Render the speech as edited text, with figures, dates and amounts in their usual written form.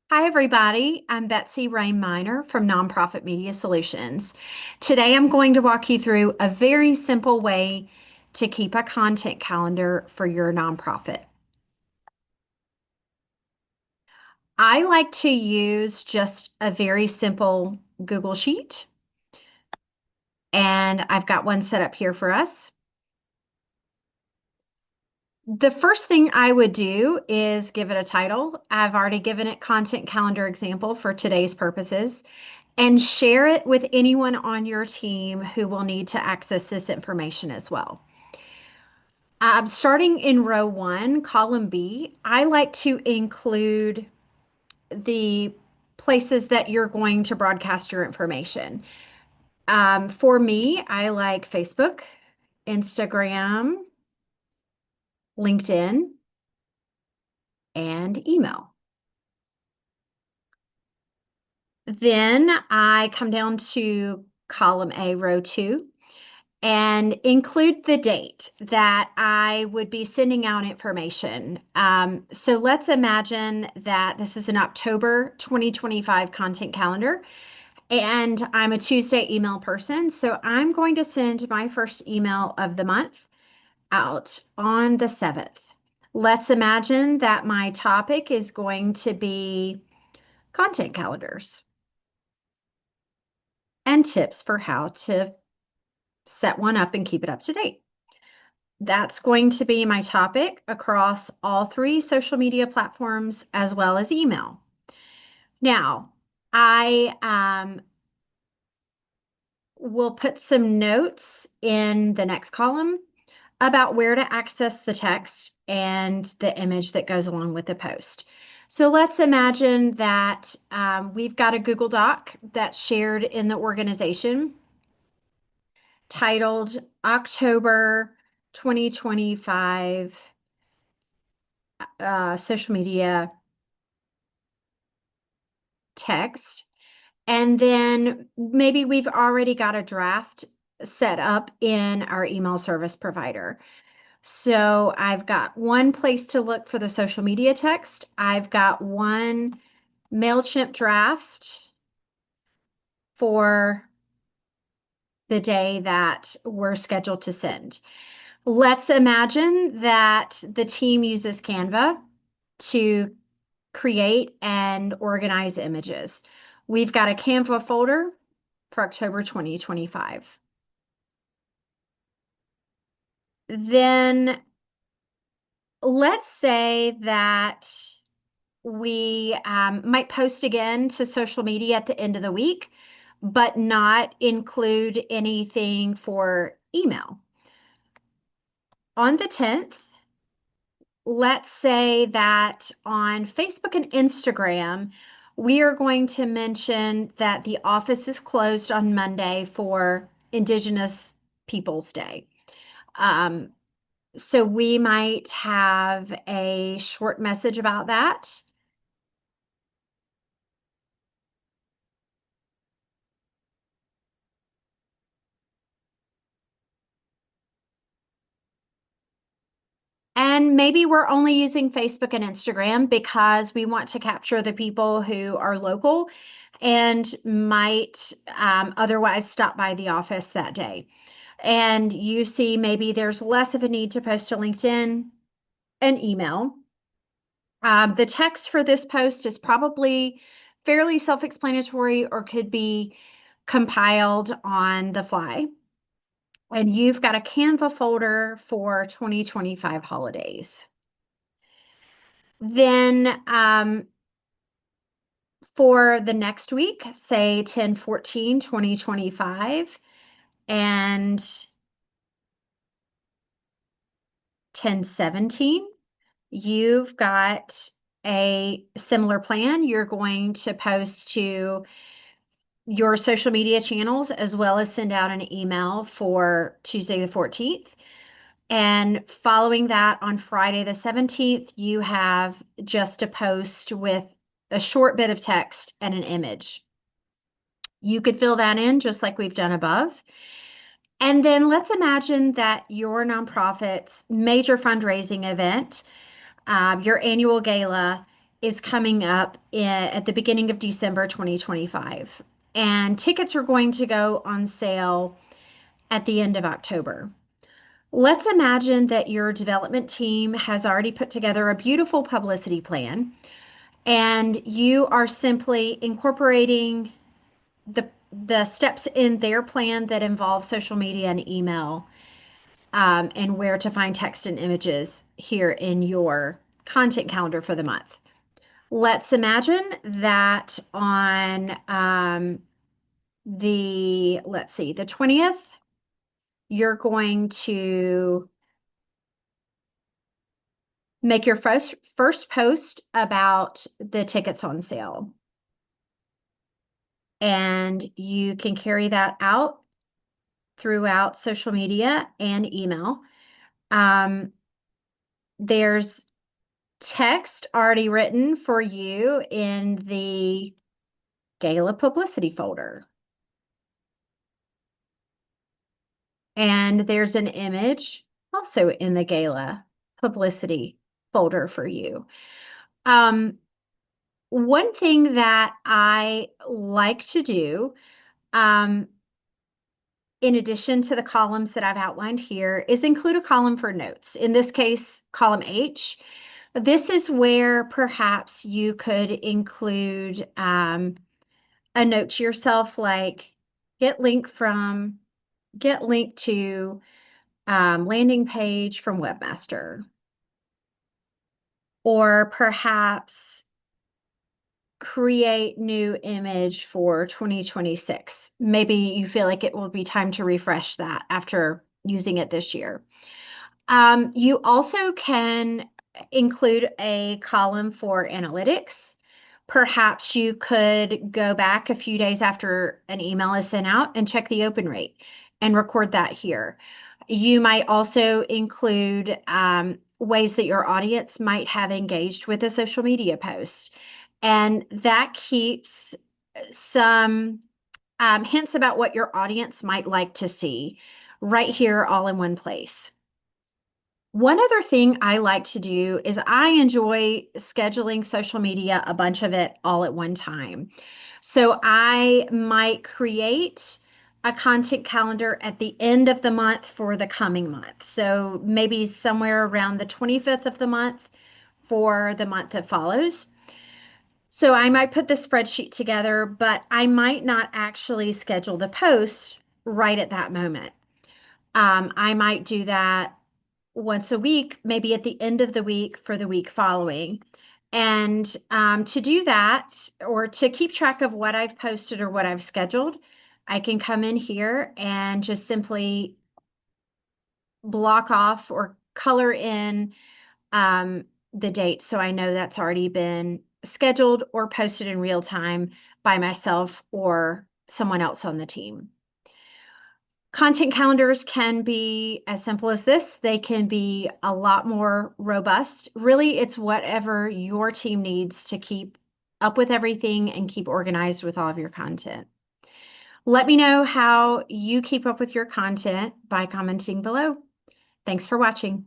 Hi, everybody. I'm Betsy Rain Miner from Nonprofit Media Solutions. Today, I'm going to walk you through a very simple way to keep a content calendar for your nonprofit. I like to use just a very simple Google Sheet, and I've got one set up here for us. The first thing I would do is give it a title. I've already given it Content Calendar Example for today's purposes. And share it with anyone on your team who will need to access this information as well. Starting in row one, column B, I like to include the places that you're going to broadcast your information. For me, I like Facebook, Instagram, LinkedIn, and email. Then I come down to column A, row two, and include the date that I would be sending out information. So let's imagine that this is an October 2025 content calendar, and I'm a Tuesday email person. So I'm going to send my first email of the month out on the 7th. Let's imagine that my topic is going to be content calendars and tips for how to set one up and keep it up to date. That's going to be my topic across all three social media platforms as well as email. Now, I will put some notes in the next column about where to access the text and the image that goes along with the post. So let's imagine that we've got a Google Doc that's shared in the organization titled October 2025 social media text. And then maybe we've already got a draft set up in our email service provider. So I've got one place to look for the social media text. I've got one MailChimp draft for the day that we're scheduled to send. Let's imagine that the team uses Canva to create and organize images. We've got a Canva folder for October 2025. Then let's say that we might post again to social media at the end of the week, but not include anything for email. On the 10th, let's say that on Facebook and Instagram, we are going to mention that the office is closed on Monday for Indigenous Peoples Day. Um, so we might have a short message about that. And maybe we're only using Facebook and Instagram because we want to capture the people who are local and might otherwise stop by the office that day. And you see, maybe there's less of a need to post to LinkedIn and email. The text for this post is probably fairly self-explanatory or could be compiled on the fly. And you've got a Canva folder for 2025 holidays. Then for the next week, say 10/14/2025 and 10/17, you've got a similar plan. You're going to post to your social media channels as well as send out an email for Tuesday the 14th. And following that, on Friday the 17th, you have just a post with a short bit of text and an image. You could fill that in just like we've done above. And then let's imagine that your nonprofit's major fundraising event, your annual gala, is coming up at the beginning of December 2025, and tickets are going to go on sale at the end of October. Let's imagine that your development team has already put together a beautiful publicity plan, and you are simply incorporating the steps in their plan that involve social media and email, and where to find text and images here in your content calendar for the month. Let's imagine that on let's see, the 20th, you're going to make your first post about the tickets on sale. And you can carry that out throughout social media and email. There's text already written for you in the gala publicity folder. And there's an image also in the gala publicity folder for you. One thing that I like to do, um, in addition to the columns that I've outlined here, is include a column for notes. In this case, column H. This is where perhaps you could include a note to yourself like get link to landing page from Webmaster. Or perhaps create new image for 2026. Maybe you feel like it will be time to refresh that after using it this year. You also can include a column for analytics. Perhaps you could go back a few days after an email is sent out and check the open rate and record that here. You might also include ways that your audience might have engaged with a social media post. And that keeps some hints about what your audience might like to see right here all in one place. One other thing I like to do is I enjoy scheduling social media, a bunch of it all at one time. So I might create a content calendar at the end of the month for the coming month. So maybe somewhere around the 25th of the month for the month that follows. So I might put the spreadsheet together, but I might not actually schedule the post right at that moment. I might do that once a week, maybe at the end of the week for the week following. And to do that, or to keep track of what I've posted or what I've scheduled, I can come in here and just simply block off or color in the date so I know that's already been scheduled or posted in real time by myself or someone else on the team. Content calendars can be as simple as this. They can be a lot more robust. Really, it's whatever your team needs to keep up with everything and keep organized with all of your content. Let me know how you keep up with your content by commenting below. Thanks for watching.